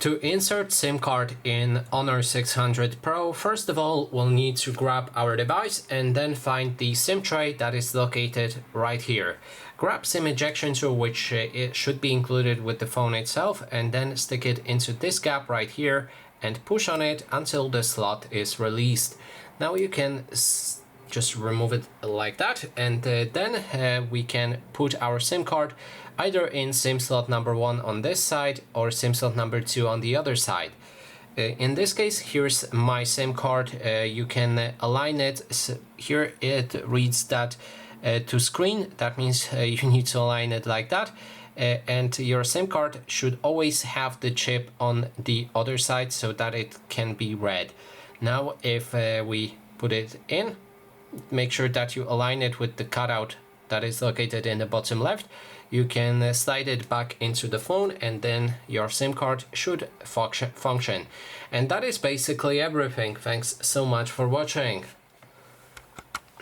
To insert SIM card in Honor 600 Pro, first of all, we'll need to grab our device and then find the SIM tray that is located right here. Grab SIM ejection tool, which it should be included with the phone itself, and then stick it into this gap right here and push on it until the slot is released. Now you can just remove it like that, and then we can put our SIM card either in SIM slot number 1 on this side or SIM slot number 2 on the other side. In this case, here's my SIM card. You can align it. So here it reads that to screen. That means you need to align it like that. And your SIM card should always have the chip on the other side so that it can be read. Now if we put it in, make sure that you align it with the cutout that is located in the bottom left. You can slide it back into the phone, and then your SIM card should function. And that is basically everything. Thanks so much for watching.